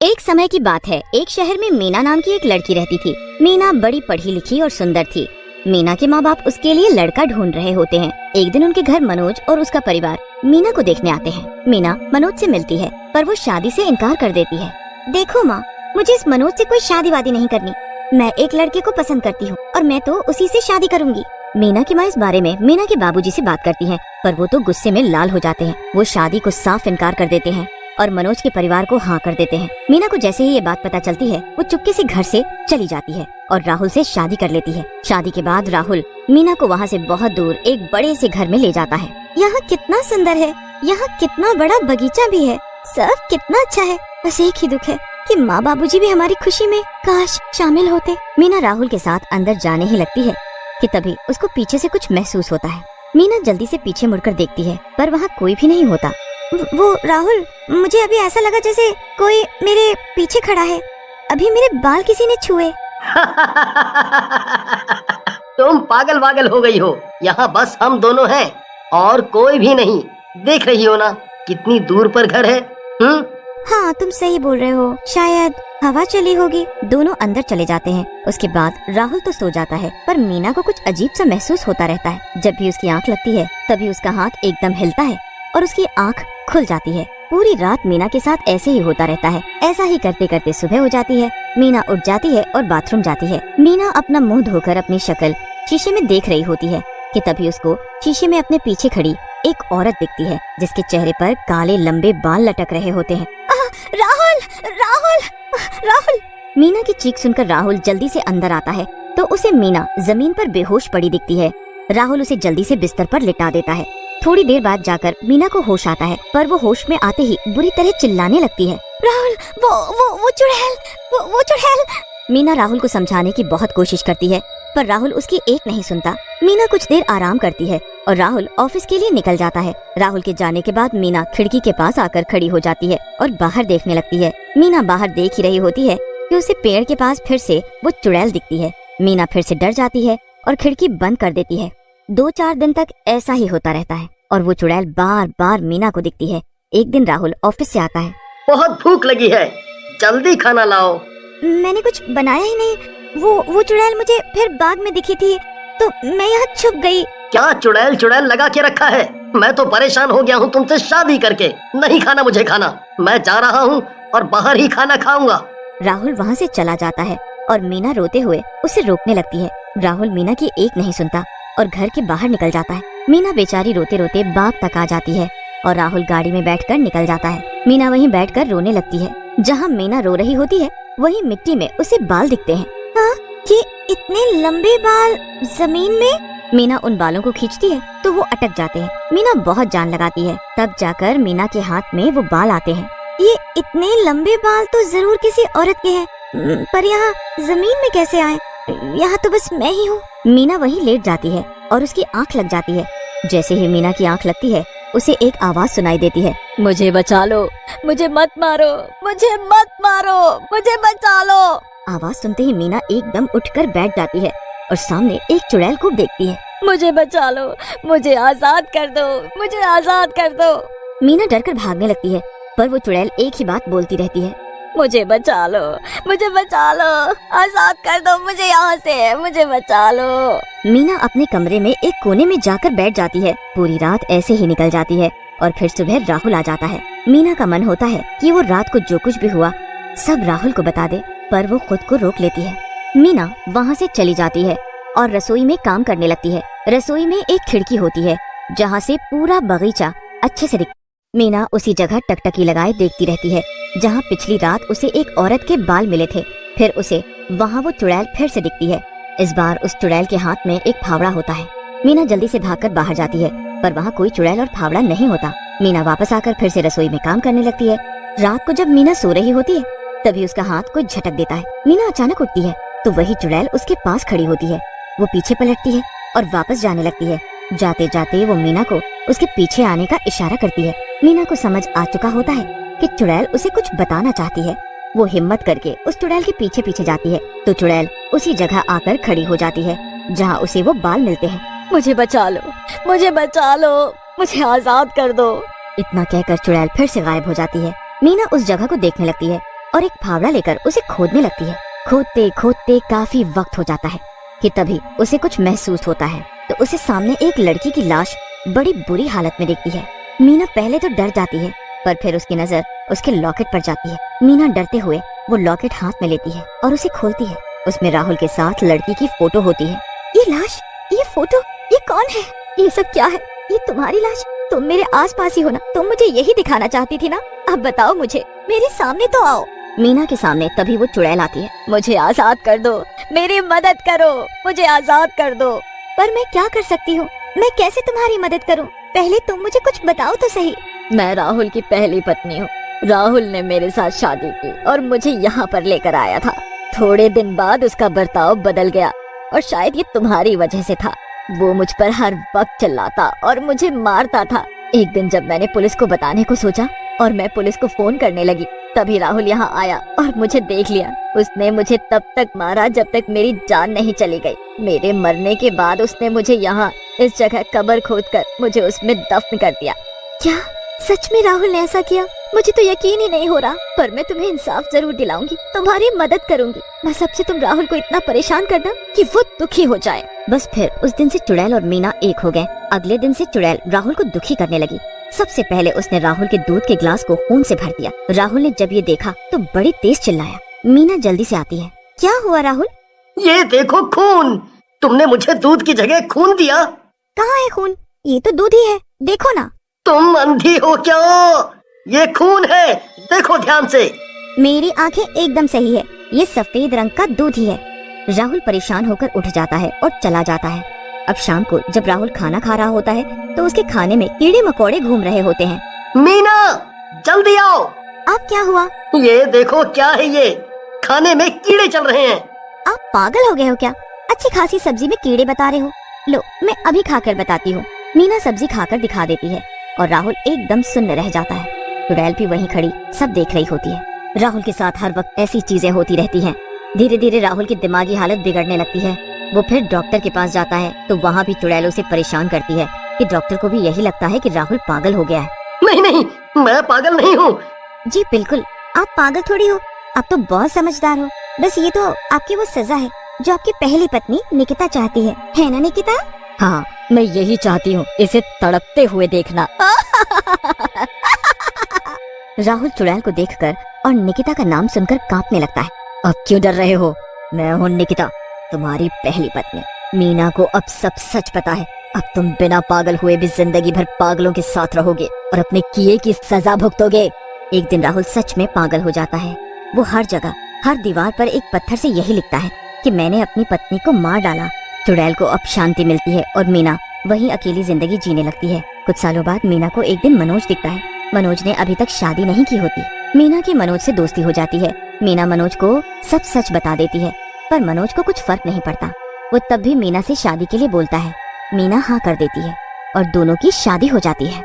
एक समय की बात है। एक शहर में मीना नाम की एक लड़की रहती थी। मीना बड़ी पढ़ी लिखी और सुंदर थी। मीना के माँ बाप उसके लिए लड़का ढूंढ रहे होते हैं। एक दिन उनके घर मनोज और उसका परिवार मीना को देखने आते हैं। मीना मनोज से मिलती है पर वो शादी से इनकार कर देती है। देखो माँ, मुझे इस मनोज से कोई शादी वादी नहीं करनी। मैं एक लड़के को पसंद करती हूँ और मैं तो उसी से शादी करूंगी। मीना की माँ इस बारे में मीना के बाबूजी से बात करती है पर वो तो गुस्से में लाल हो जाते हैं। वो शादी को साफ इनकार कर देते हैं और मनोज के परिवार को हाँ कर देते हैं। मीना को जैसे ही ये बात पता चलती है वो चुपके से घर से चली जाती है और राहुल से शादी कर लेती है। शादी के बाद राहुल मीना को वहाँ से बहुत दूर एक बड़े से घर में ले जाता है। यहाँ कितना सुंदर है, यहाँ कितना बड़ा बगीचा भी है, सब कितना अच्छा है। बस एक ही दुख है कि माँ बाबूजी भी हमारी खुशी में काश शामिल होते। मीना राहुल के साथ अंदर जाने ही लगती है कि तभी उसको पीछे से कुछ महसूस होता है। मीना जल्दी से पीछे मुड़कर देखती है पर वहाँ कोई भी नहीं होता। वो राहुल, मुझे अभी ऐसा लगा जैसे कोई मेरे पीछे खड़ा है। अभी मेरे बाल किसी ने छुए। तुम पागल वागल हो गई हो। यहाँ बस हम दोनों हैं और कोई भी नहीं। देख रही हो ना कितनी दूर पर घर है। हाँ, तुम सही बोल रहे हो, शायद हवा चली होगी। दोनों अंदर चले जाते हैं। उसके बाद राहुल तो सो जाता है पर मीना को कुछ अजीब सा महसूस होता रहता है। जब भी उसकी आंख लगती है तभी उसका हाथ एकदम हिलता है और उसकी आंख खुल जाती है। पूरी रात मीना के साथ ऐसे ही होता रहता है। ऐसा ही करते करते सुबह हो जाती है। मीना उठ जाती है और बाथरूम जाती है। मीना अपना मुंह धोकर अपनी शक्ल शीशे में देख रही होती है कि तभी उसको शीशे में अपने पीछे खड़ी एक औरत दिखती है जिसके चेहरे पर काले लंबे बाल लटक रहे होते हैं। राहुल, राहुल, राहुल! मीना की चीख सुनकर राहुल जल्दी से अंदर आता है तो उसे मीना जमीन पर बेहोश पड़ी दिखती है। राहुल उसे जल्दी से बिस्तर पर लिटा देता है। थोड़ी देर बाद जाकर मीना को होश आता है पर वो होश में आते ही बुरी तरह चिल्लाने लगती है। राहुल, वो चुड़ैल, वो चुड़ैल! मीना राहुल को समझाने की बहुत कोशिश करती है पर राहुल उसकी एक नहीं सुनता। मीना कुछ देर आराम करती है और राहुल ऑफिस के लिए निकल जाता है। राहुल के जाने के बाद मीना खिड़की के पास आकर खड़ी हो जाती है और बाहर देखने लगती है। मीना बाहर देख ही रही होती है कि उसे पेड़ के पास फिर से वो चुड़ैल दिखती है। मीना फिर से डर जाती है और खिड़की बंद कर देती है। 2-4 दिन तक ऐसा ही होता रहता है और वो चुड़ैल बार बार मीना को दिखती है। एक दिन राहुल ऑफिस से आता है। बहुत भूख लगी है, जल्दी खाना लाओ। मैंने कुछ बनाया ही नहीं। वो चुड़ैल मुझे फिर बाग में दिखी थी तो मैं यहाँ छुप गई। क्या चुड़ैल लगा के रखा है? मैं तो परेशान हो गया हूँ तुमसे शादी करके। नहीं खाना मुझे खाना, मैं जा रहा हूँ और बाहर ही खाना खाऊंगा। राहुल वहाँ से चला जाता है और मीना रोते हुए उसे रोकने लगती है। राहुल मीना की एक नहीं सुनता और घर के बाहर निकल जाता है। मीना बेचारी रोते रोते बाग तक आ जाती है और राहुल गाड़ी में बैठकर निकल जाता है। मीना वहीं बैठकर रोने लगती है। जहाँ मीना रो रही होती है वहीं मिट्टी में उसे बाल दिखते हैं। हाँ, ये इतने लंबे बाल जमीन में! मीना उन बालों को खींचती है तो वो अटक जाते हैं। मीना बहुत जान लगाती है तब जाकर मीना के हाथ में वो बाल आते हैं। ये इतने लंबे बाल तो जरूर किसी औरत के हैं, पर यहाँ जमीन में कैसे आए? यहाँ तो बस मैं ही हूँ। मीना वहीं लेट जाती है और उसकी आंख लग जाती है। जैसे ही मीना की आंख लगती है उसे एक आवाज सुनाई देती है। मुझे बचा लो, मुझे मत मारो, मुझे मत मारो, मुझे बचा लो। आवाज सुनते ही मीना एकदम उठकर बैठ जाती है और सामने एक चुड़ैल को देखती है। मुझे बचा लो, मुझे आजाद कर दो, मुझे आजाद कर दो। मीना डरकर भागने लगती है पर वो चुड़ैल एक ही बात बोलती रहती है। मुझे बचा लो, मुझे बचा लो, आजाद कर दो मुझे यहाँ से, मुझे बचा लो। मीना अपने कमरे में एक कोने में जाकर बैठ जाती है। पूरी रात ऐसे ही निकल जाती है और फिर सुबह राहुल आ जाता है। मीना का मन होता है कि वो रात को जो कुछ भी हुआ सब राहुल को बता दे पर वो खुद को रोक लेती है। मीना वहाँ से चली जाती है और रसोई में काम करने लगती है। रसोई में एक खिड़की होती है जहाँ से पूरा बगीचा अच्छे से दिखता। मीना उसी जगह टकटकी लगाए देखती रहती है जहाँ पिछली रात उसे एक औरत के बाल मिले थे। फिर उसे वहाँ वो चुड़ैल फिर से दिखती है। इस बार उस चुड़ैल के हाथ में एक फावड़ा होता है। मीना जल्दी से भागकर बाहर जाती है पर वहाँ कोई चुड़ैल और फावड़ा नहीं होता। मीना वापस आकर फिर से रसोई में काम करने लगती है। रात को जब मीना सो रही होती है तभी उसका हाथ कोई झटक देता है। मीना अचानक उठती है तो वही चुड़ैल उसके पास खड़ी होती है। वो पीछे पलटती है और वापस जाने लगती है। जाते जाते वो मीना को उसके पीछे आने का इशारा करती है। मीना को समझ आ चुका होता है कि चुड़ैल उसे कुछ बताना चाहती है। वो हिम्मत करके उस चुड़ैल के पीछे पीछे जाती है तो चुड़ैल उसी जगह आकर खड़ी हो जाती है जहाँ उसे वो बाल मिलते हैं। मुझे बचा लो, मुझे बचा लो, मुझे आजाद कर दो। इतना कहकर चुड़ैल फिर से गायब हो जाती है। मीना उस जगह को देखने लगती है और एक फावड़ा लेकर उसे खोदने लगती है। खोदते खोदते काफी वक्त हो जाता है कि तभी उसे कुछ महसूस होता है। तो उसे सामने एक लड़की की लाश बड़ी बुरी हालत में दिखती है। मीना पहले तो डर जाती है, पर फिर उसकी नजर उसके लॉकेट पर जाती है। मीना डरते हुए वो लॉकेट हाथ में लेती है और उसे खोलती है। उसमें राहुल के साथ लड़की की फोटो होती है। ये लाश, ये फोटो, ये कौन है? ये सब क्या है? ये तुम्हारी लाश? तुम मेरे आसपास ही हो ना? तुम मुझे यही दिखाना चाहती थी ना? अब बताओ मुझे, मेरे सामने तो आओ। मीना के सामने तभी वो चुड़ैल आती है। मुझे आजाद कर दो, मेरी मदद करो, मुझे आजाद कर दो। पर मैं क्या कर सकती हूँ? मैं कैसे तुम्हारी मदद करूँ? पहले तुम मुझे कुछ बताओ तो सही। मैं राहुल की पहली पत्नी हूँ। राहुल ने मेरे साथ शादी की और मुझे यहाँ पर लेकर आया था। थोड़े दिन बाद उसका बर्ताव बदल गया और शायद ये तुम्हारी वजह से था। वो मुझ पर हर वक्त चिल्लाता और मुझे मारता था। एक दिन जब मैंने पुलिस को बताने को सोचा और मैं पुलिस को फोन करने लगी, तभी राहुल यहाँ आया और मुझे देख लिया। उसने मुझे तब तक मारा जब तक मेरी जान नहीं चली गई। मेरे मरने के बाद उसने मुझे यहाँ इस जगह कब्र खोदकर मुझे उसमें दफन कर दिया। क्या सच में राहुल ने ऐसा किया? मुझे तो यकीन ही नहीं हो रहा, पर मैं तुम्हें इंसाफ जरूर दिलाऊंगी, तुम्हारी मदद करूंगी। बस अब से तुम राहुल को इतना परेशान करना कि वो दुखी हो जाए। बस फिर उस दिन से चुड़ैल और मीना एक हो गए। अगले दिन से चुड़ैल राहुल को दुखी करने लगी। सबसे पहले उसने राहुल के दूध के ग्लास को खून से भर दिया। राहुल ने जब ये देखा तो बड़ी तेज चिल्लाया। मीना जल्दी से आती है। क्या हुआ राहुल? ये देखो खून। तुमने मुझे दूध की जगह खून दिया। कहाँ है खून? ये तो दूध ही है, देखो ना। तुम अंधी हो क्या? ये खून है, देखो ध्यान से। मेरी आंखें एकदम सही है, ये सफेद रंग का दूध ही है। राहुल परेशान होकर उठ जाता है और चला जाता है। अब शाम को जब राहुल खाना खा रहा होता है तो उसके खाने में कीड़े मकोड़े घूम रहे होते हैं। मीना, जल्दी आओ। अब क्या हुआ? ये देखो क्या है ये? खाने में कीड़े चल रहे हैं। आप पागल हो गए हो क्या? अच्छी खासी सब्जी में कीड़े बता रहे हो? लो, मैं अभी खाकर बताती हूँ। मीना सब्जी खाकर दिखा देती है और राहुल एकदम सुन्न रह जाता है। चुड़ैल भी वहीं खड़ी सब देख रही होती है। राहुल के साथ हर वक्त ऐसी चीजें होती रहती हैं। धीरे धीरे राहुल की दिमागी हालत बिगड़ने लगती है। वो फिर डॉक्टर के पास जाता है तो वहाँ भी चुड़ैल उसे परेशान करती है कि डॉक्टर को भी यही लगता है कि राहुल पागल हो गया है। नहीं नहीं, मैं पागल नहीं हूँ। जी बिल्कुल, आप पागल थोड़ी हो, आप तो बहुत समझदार हो। बस ये तो आपकी वो सजा है जो आपकी पहली पत्नी निकिता चाहती है ना निकिता? हाँ, मैं यही चाहती हूँ, इसे तड़पते हुए देखना। राहुल चुड़ैल को देखकर और निकिता का नाम सुनकर कांपने लगता है। अब क्यों डर रहे हो? मैं हूँ निकिता, तुम्हारी पहली पत्नी। मीना को अब सब सच पता है। अब तुम बिना पागल हुए भी जिंदगी भर पागलों के साथ रहोगे और अपने किए की सजा भुगतोगे। एक दिन राहुल सच में पागल हो जाता है। वो हर जगह, हर दीवार पर एक पत्थर से यही लिखता है कि मैंने अपनी पत्नी को मार डाला। चुड़ैल को अब शांति मिलती है और मीना वहीं अकेली जिंदगी जीने लगती है। कुछ सालों बाद मीना को एक दिन मनोज दिखता है। मनोज ने अभी तक शादी नहीं की होती। मीना की मनोज से दोस्ती हो जाती है। मीना मनोज को सब सच बता देती है, पर मनोज को कुछ फर्क नहीं पड़ता। वो तब भी मीना से शादी के लिए बोलता है। मीना हाँ कर देती है और दोनों की शादी हो जाती है।